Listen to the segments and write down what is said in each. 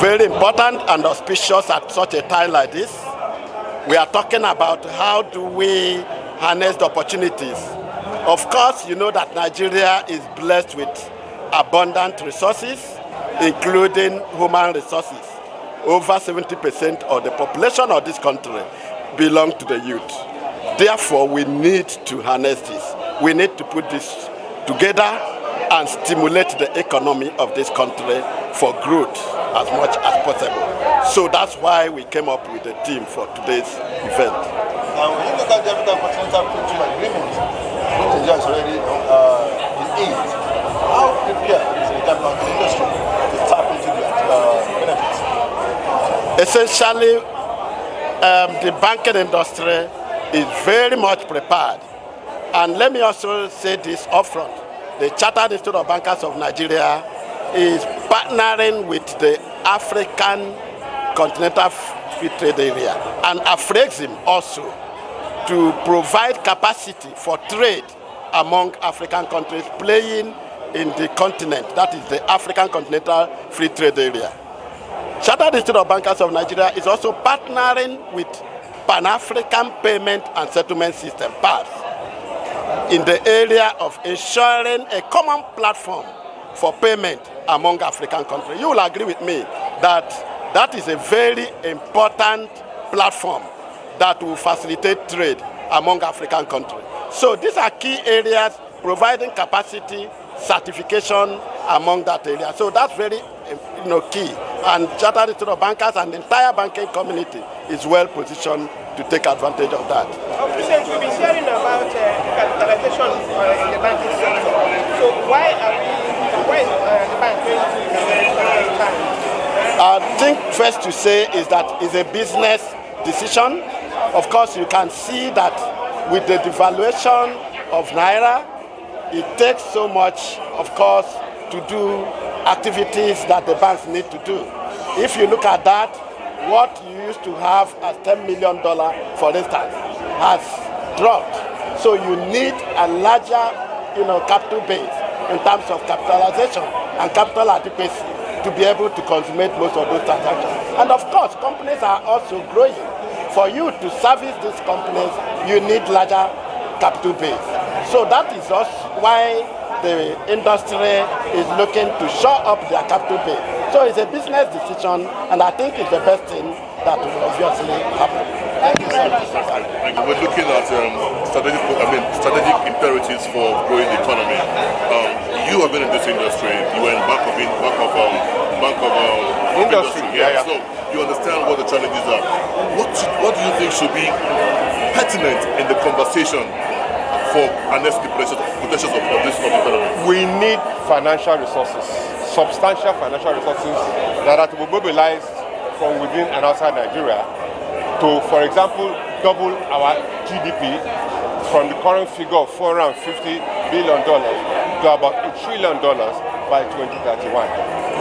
Very important and auspicious at such a time like this. We are talking about how do we harness the opportunities. Of course, you know that Nigeria is blessed with abundant resources, including human resources. Over 70% of the population of this country belong to the youth. Therefore, we need to harness this. We need to put this together and stimulate the economy of this country for growth as much as possible. So that's why we came up with the theme for today's event. Now, when you look at the African Continental Free Trade Agreement, which Nigeria is already in aid, how prepared is the banking industry to tap into the benefits? Essentially, the banking industry is very much prepared. And let me also say this upfront. The Chartered Institute of Bankers of Nigeria is partnering with the African Continental Free Trade Area and AFREXIM also to provide capacity for trade among African countries playing in the continent, that is the African Continental Free Trade Area. Chartered Institute of Bankers of Nigeria is also partnering with Pan-African Payment and Settlement System, PAS, in the area of ensuring a common platform for payment among African countries. You will agree with me that that is a very important platform that will facilitate trade among African countries. So these are key areas providing capacity, certification among that area. So that's very key. And Chartered Institute of Bankers and the entire banking community is well positioned to take advantage of that. Recently, we've been hearing about capitalization in the banking sector. So why is the bank going to this time? I think first to say is that it's a business decision. Of course, you can see that with the devaluation of Naira, it takes so much, of course, to do activities that the banks need to do. If you look at that, what you used to have as $10 million, for instance, has dropped. So you need a larger, capital base in terms of capitalization and capital adequacy to be able to consummate most of those transactions. And of course, companies are also growing. For you to service these companies, you need larger capital base. So that is also why the industry is looking to shore up their capital base. So it's a business decision, and I think it's the best thing that will obviously happen. Thank you very much. We're looking at strategic imperatives for growing the economy. You have been in this industry. You were in Bank of Industry. Yeah. So you understand what the challenges are. What do you think should be pertinent in the conversation for harnessing the potentials of this economy? We need financial resources, substantial financial resources that are to be mobilized from within and outside Nigeria to, for example, double our GDP from the current figure of $450 billion to about $1 trillion by 2031.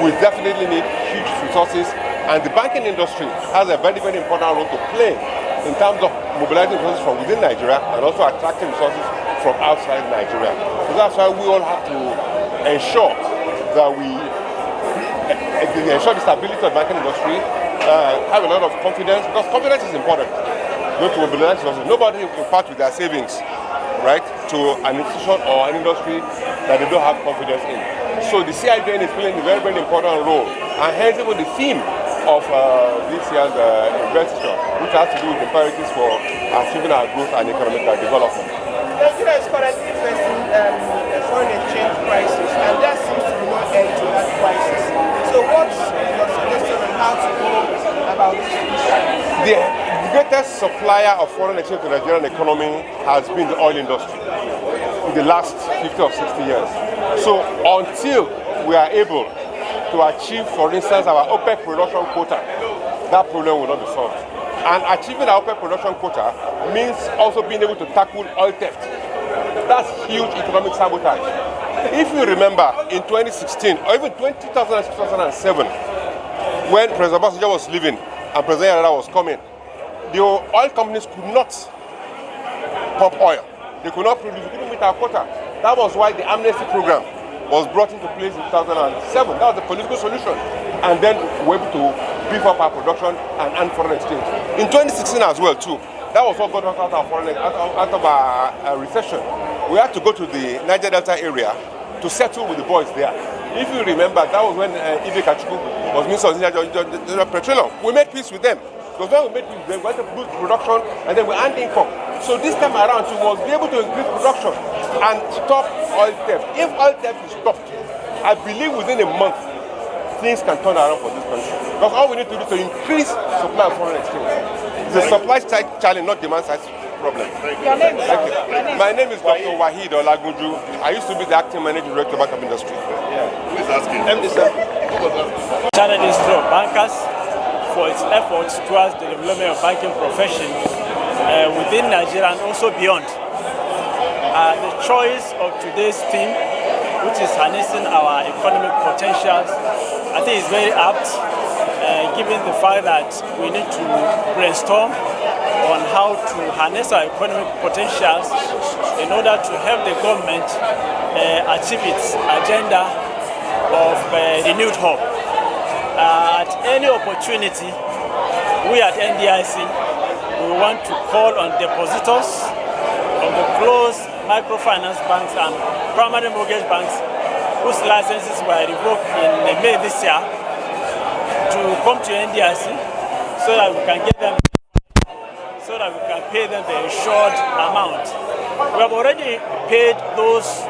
We definitely need huge resources, and the banking industry has a very, very important role to play in terms of mobilizing resources from within Nigeria and also attracting resources from outside Nigeria. So that's why we all have to ensure that we ensure the stability of the banking industry, have a lot of confidence, because confidence is important. Not to mobilize resources. Nobody will part with their savings, right, to an institution or an industry that they don't have confidence in. So the CIBN is playing a very, very important role, and hence even the theme of this year's Investure, which has to do with imperatives for achieving our growth and economic development. Nigeria is currently facing a foreign exchange crisis, and there seems to be no end to that crisis. So what's your suggestion on how to go about this issue? The greatest supplier of foreign exchange to the Nigerian economy has been the oil industry in the last 50 or 60 years. So until we are able to achieve, for instance, our OPEC production quota, that problem will not be solved. And achieving our OPEC production quota means also being able to tackle oil theft. That's huge economic sabotage. If you remember, in 2016 or even 2007, when President Obasanjo was leaving and President Yar'Adua was coming, the oil companies could not pump oil. They could not produce, they couldn't meet our quota. That was why the amnesty program was brought into place in 2007. That was the political solution. and then we're able to beef up our production and earn foreign exchange. In 2016 as well too, that was what got us out of our recession. We had to go to the Niger Delta area to settle with the boys there. If you remember, that was when Ibe Kachuku was Minister of Petroleum. We made peace with them. Because when we made peace with them, we had to boost production and then we earned income. So this time around, we must be able to increase production and stop oil theft. If oil theft is stopped, I believe within a month, things can turn around for this country. Because all we need to do is to increase supply of foreign exchange. It's a supply side challenge, not demand side problem. Your name is? Thank you. My name is Dr. Wahid Olagunju. I used to be the acting managing director of Bank of Industry. Who is asking? Challenges to bankers for its efforts towards the development of banking profession within Nigeria and also beyond. The choice of today's theme, which is harnessing our economic potentials, I think is very apt, given the fact that we need to brainstorm on how to harness our economic potentials in order to help the government achieve its agenda of renewed hope. At any opportunity, we at NDIC, we want to call on depositors of the closed microfinance banks and primary mortgage banks whose licenses were revoked in May this year to come to NDIC so that we can get them, so that we can pay them the insured amount. We have already paid those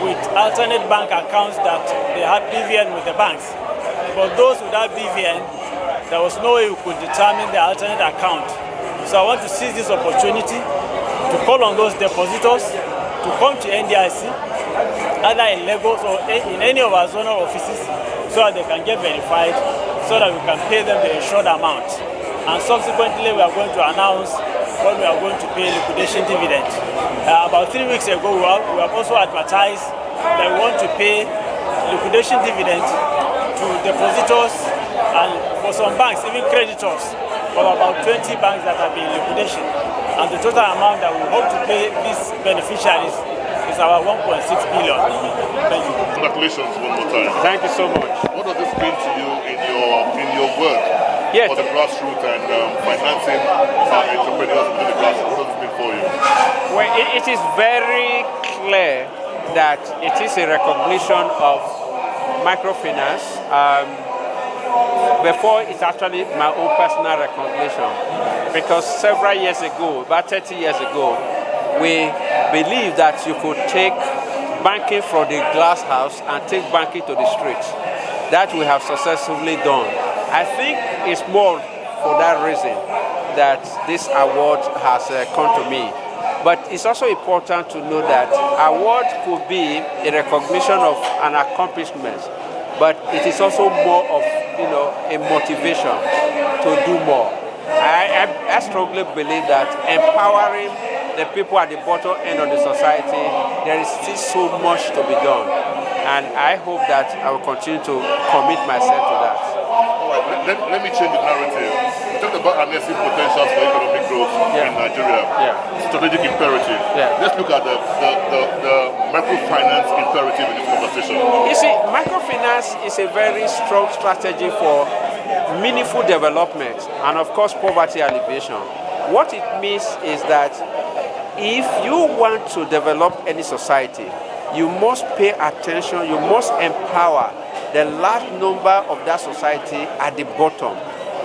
with alternate bank accounts that they had BVN with the banks. But those without BVN, there was no way we could determine the alternate account. So I want to seize this opportunity to call on those depositors to come to NDIC, either in Lagos or in any of our zonal offices, so that they can get verified, so that we can pay them the insured amount. And subsequently, we are going to announce when we are going to pay liquidation dividend. About 3 weeks ago, we have also advertised that we want to pay liquidation dividend to depositors and for some banks, even creditors, for about 20 banks that have been in liquidation. And the total amount that we hope to pay these beneficiaries is about 1.6 billion. Thank you. Congratulations one more time. Thank you so much. What does this mean to you in your work for the grassroots and financing entrepreneurs within the grassroots? What does this mean for you? Well, it is very clear that it is a recognition of microfinance. Before it's actually my own personal recognition, because several years ago, about 30 years ago, we believed that you could take banking from the glass house and take banking to the streets. That we have successfully done. I think it's more for that reason that this award has come to me. But it's also important to know that award could be a recognition of an accomplishment, but it is also more of a motivation to do more. I strongly believe that empowering the people at the bottom end of the society, there is still so much to be done. And I hope that I will continue to commit myself to that. All right, let me change the narrative. We talked about harnessing potentials for economic growth in Nigeria. Strategic imperative. Let's look at the microfinance imperative in this conversation. You see, microfinance is a very strong strategy for meaningful development and, of course, poverty alleviation. What it means is that if you want to develop any society, you must pay attention, you must empower the large number of that society at the bottom.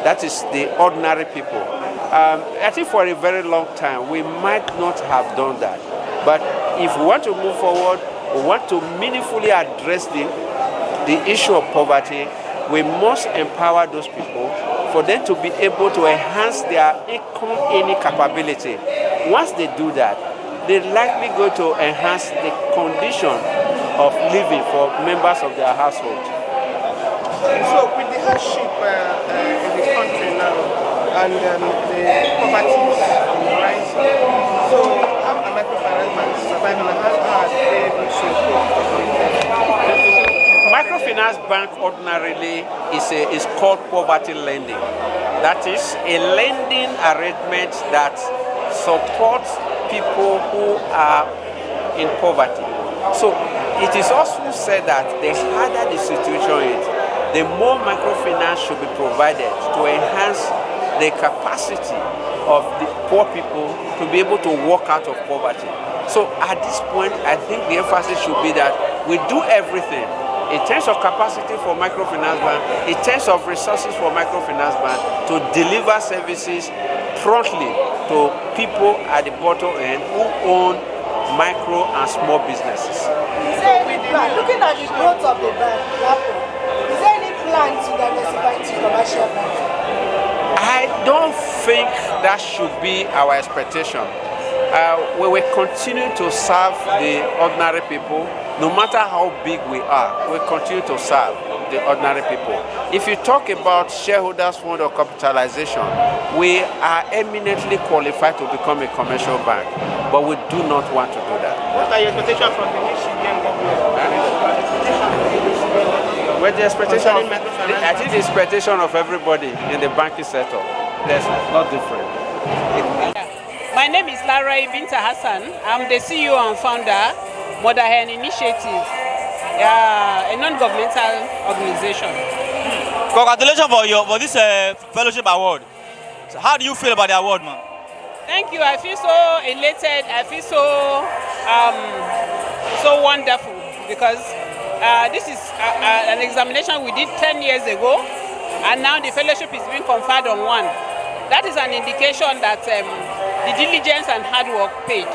That is the ordinary people. I think for a very long time, we might not have done that. But if we want to move forward, we want to meaningfully address the issue of poverty, we must empower those people for them to be able to enhance their income earning capability. Once they do that, they're likely going to enhance the condition of living for members of their household. So with the hardship in the country now and the poverty rising, so how can microfinance banks survive and how are they able to improve? Microfinance bank ordinarily is called poverty lending. That is a lending arrangement that supports people who are in poverty. So it is also said that the harder the situation is, the more microfinance should be provided to enhance the capacity of the poor people to be able to walk out of poverty. So at this point, I think the emphasis should be that we do everything in terms of capacity for microfinance bank, in terms of resources for microfinance bank to deliver services promptly to people at the bottom end who own micro and small businesses. Is there any plan, looking at the growth of the bank, is there any plan to diversify into commercial banking? I don't think that should be our expectation. We will continue to serve the ordinary people. No matter how big we are, we continue to serve the ordinary people. If you talk about shareholders fund or capitalization, we are eminently qualified to become a commercial bank, but we do not want to do that. What are your expectations from the new CIBN government? Well, the expectation I think the expectation of everybody in the banking sector, that's not different. My name is Lara Binta Hassan. I'm the CEO and founder Mother Hen Initiative, a non-governmental organization. Congratulations for this fellowship award. So how do you feel about the award, man? Thank you. I feel so elated. I feel so so wonderful because this is an examination we did 10 years ago, and now the fellowship is being conferred on one. That is an indication that the diligence and hard work paid.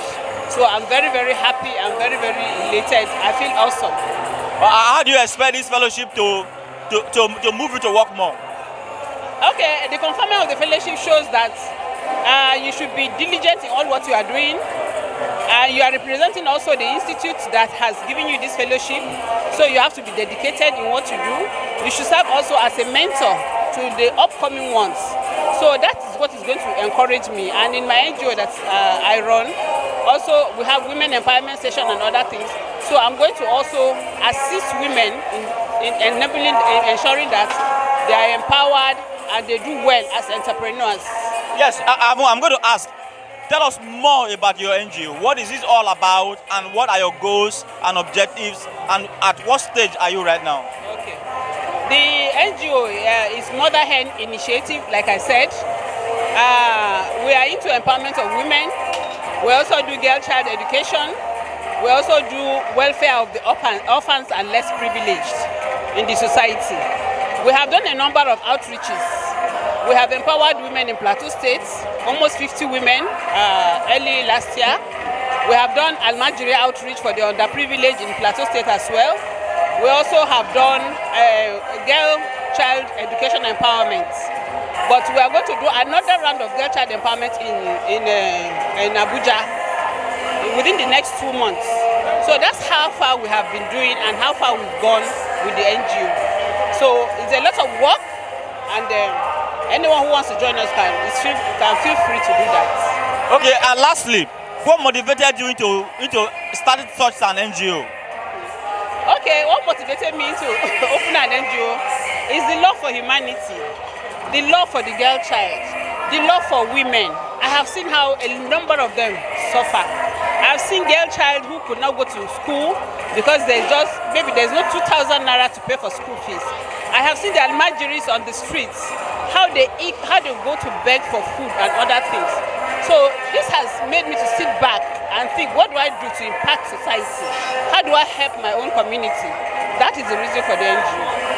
So I'm very, very happy. I'm very, very elated. I feel awesome. How do you expect this fellowship to move you to work more? Okay, the conferment of the fellowship shows that you should be diligent in all what you are doing. You are representing also the institute that has given you this fellowship. So you have to be dedicated in what you do. You should serve also as a mentor to the upcoming ones. So that is what is going to encourage me. And in my NGO that I run, also we have women empowerment session and other things. So I'm going to also assist women in ensuring that they are empowered and they do well as entrepreneurs. Yes, I'm going to ask. Tell us more about your NGO. What is this all about, and what are your goals and objectives, and at what stage are you right now? Okay. The NGO is Mother Hen Initiative, like I said. We are into empowerment of women. We also do girl child education. We also do welfare of the orphans and less privileged in the society. We have done a number of outreaches. We have empowered women in Plateau State, almost 50 women early last year. We have done Almajiri outreach for the underprivileged in Plateau State as well. We also have done girl child education empowerment. But we are going to do another round of girl child empowerment in Abuja within the next 2 months. So that's how far we have been doing and how far we've gone with the NGO. So it's a lot of work, and anyone who wants to join us can feel free to do that. Okay, and lastly, what motivated you into starting such an NGO? Okay, what motivated me to open an NGO is the love for humanity, the love for the girl child, the love for women. I have seen how a number of them suffer. I've seen girl child who could not go to school because there's no 2,000 naira to pay for school fees. I have seen the Almajiris on the streets, how they eat, how they go to beg for food and other things. So this has made me to sit back and think, what do I do to impact society? How do I help my own community? That is the reason for the NGO.